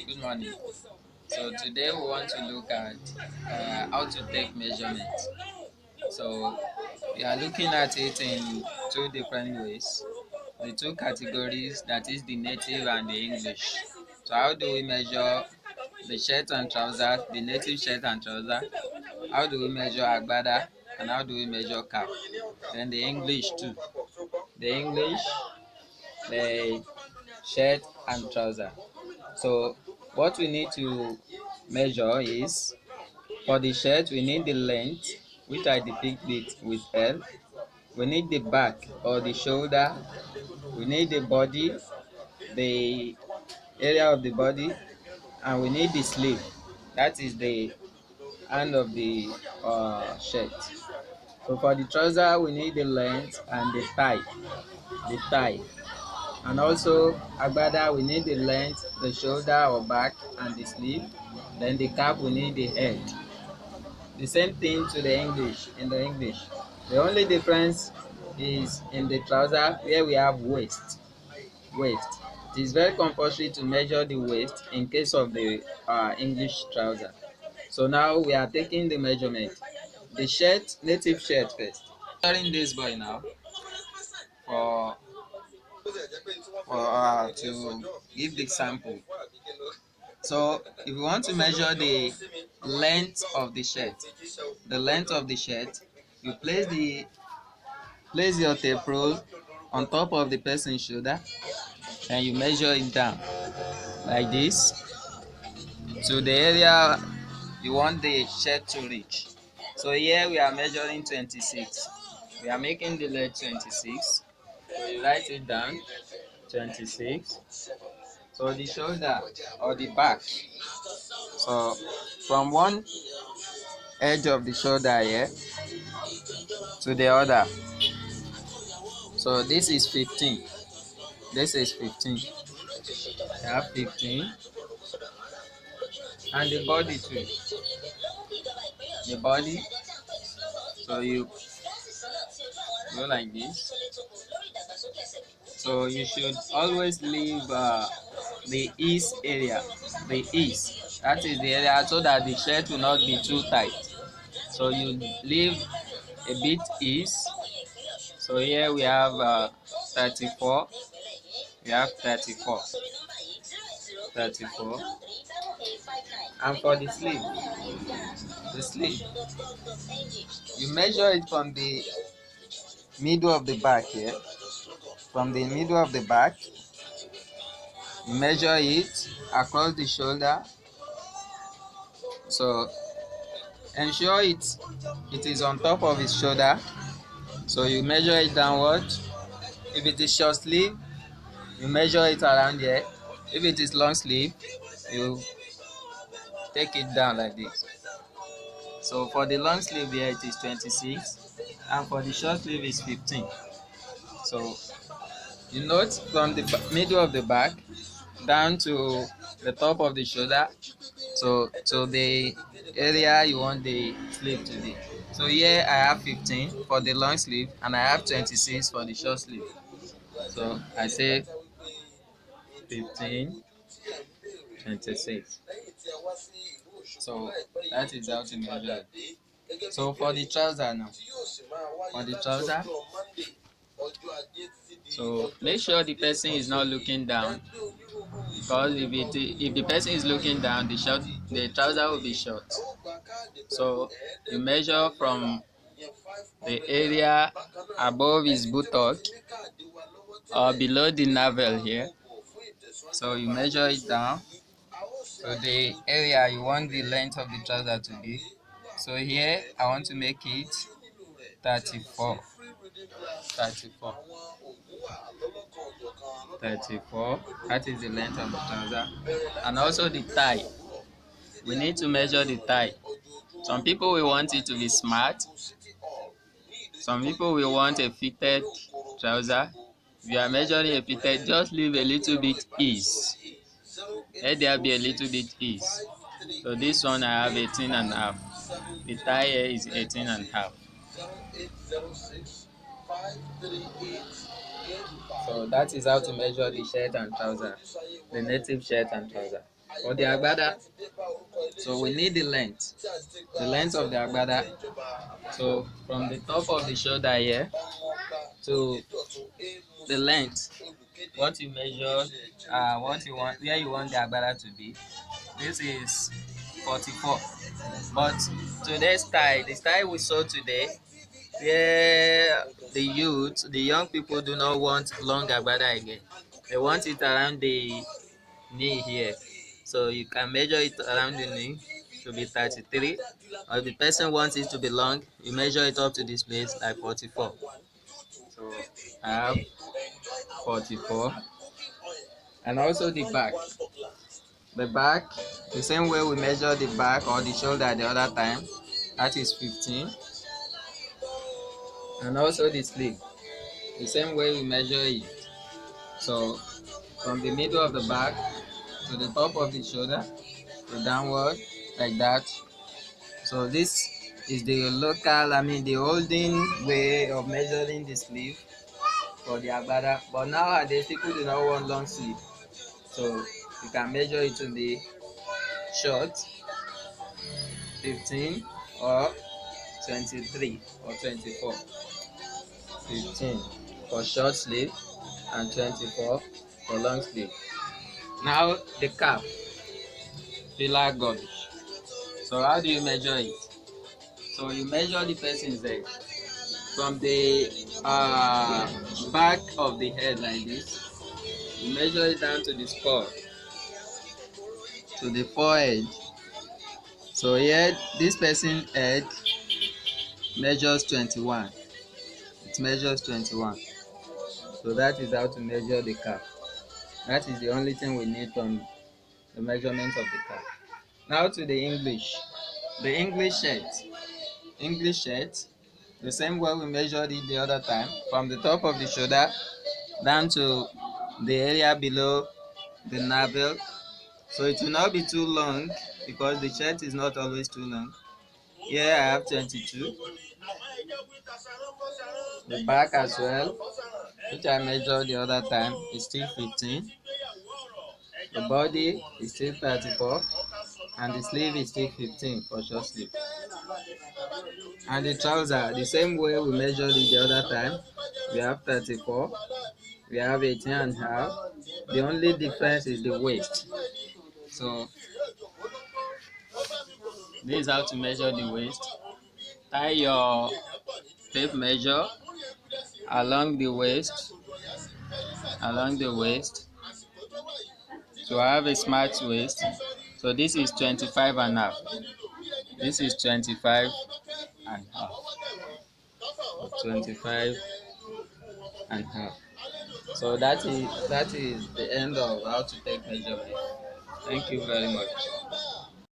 Good morning. So today we want to look at how to take measurements. So we are looking at it in two different ways. The two categories, that is the native and the English. So how do we measure the shirt and trousers, the native shirt and trouser? How do we measure agbada, and how do we measure cap? Then the English too. The English, the shirt and trouser. So what we need to measure is, for the shirt we need the length, which I depict it with L. We need the back or the shoulder. We need the body, the area of the body, and we need the sleeve. That is the hand of the shirt. So for the trouser we need the length and the thigh, and also agbada we need the length, the shoulder or back, and the sleeve. Then the cap we need the head. The same thing to the English. In the English, the only difference is in the trouser, where we have waist. It is very compulsory to measure the waist in case of the English trouser. So now we are taking the measurement. The shirt, native shirt first. Measuring this boy now for to give the sample. So if you want to measure the length of the shirt, you place your tape roll on top of the person's shoulder, and you measure it down like this to the area you want the shirt to reach. So here we are measuring 26. We are making the leg 26. So you write it down, 26. So the shoulder or the back. So from one edge of the shoulder here to the other. So this is 15. This is 15. I have 15. And the body too. The body. So you go like this. So you should always leave the ease area. The ease. That is the area so that the shirt will not be too tight. So you leave a bit ease. So here we have 34. We have 34. 34. And for the sleeve, you measure it from the middle of the back here. From the middle of the back, you measure it across the shoulder. So ensure it is on top of his shoulder. So you measure it downward. If it is short sleeve, you measure it around here. If it is long sleeve, you take it down like this. So for the long sleeve here it is 26, and for the short sleeve is 15. So you note from the middle of the back down to the top of the shoulder, so to the area you want the sleeve to be. So here I have 15 for the long sleeve, and I have 26 for the short sleeve. So I say 15, 26. So that is how to measure it. So for the trouser now, for the trouser, so make sure the person is not looking down, because if the person is looking down, the trouser will be short. So you measure from the area above his buttock or below the navel here. So you measure it down to the area you want the length of the trouser to be. So here I want to make it 34. 34. 34. That is the length of the trouser. And also the thigh. We need to measure the thigh. Some people will want it to be smart. Some people will want a fitted trouser. If you are measuring a fitted, just leave a little bit ease. Let there be a little bit ease. So this one I have 18 and a half. The thigh here is 18 and a half. So that is how to measure the shirt and trouser, the native shirt and trouser. For the agbada, so we need the length of the agbada. So from the top of the shoulder here to the length, what you measure, what you want, where you want the agbada to be. This is 44. But today's style, the style we saw today, where the young people do not want long agbada again. They want it around the knee here. So you can measure it around the knee to be 33. Or if the person wants it to be long, you measure it up to this place like 44. So I have 44. And also the back. The back, the same way we measure the back or the shoulder the other time, that is 15. And also the sleeve, the same way we measure it. So from the middle of the back to the top of the shoulder, to downward like that. So this is the local, the olden way of measuring the sleeve for the agbada. But nowadays people do not want long sleeve. So you can measure it to be short, 15 or 23 or 24. 15 for short sleeve and 24 for long sleeve. Now the cap, filler gauge. So how do you measure it? So you measure the person's head from the back of the head like this. You measure it down to the skull, to the forehead. So here, this person's head measures 21. It measures 21. So that is how to measure the cap. That is the only thing we need from the measurement of the cap. Now to the English. The English shirt. English shirt, the same way we measured it the other time, from the top of the shoulder down to the area below the navel. So it will not be too long because the shirt is not always too long. Here I have 22. The back as well, which I measured the other time, is still 15. The body is still 34. And the sleeve is still 15 for short sleeve. And the trouser, the same way we measured it the other time, we have 34. We have 18 and a half. The only difference is the waist. So this is how to measure the waist. Tie your tape measure along the waist, to have a smart waist. So this is 25 and a half. This is 25 and a half. 25 and a half. So that is the end of how to take measurement. Thank you very much.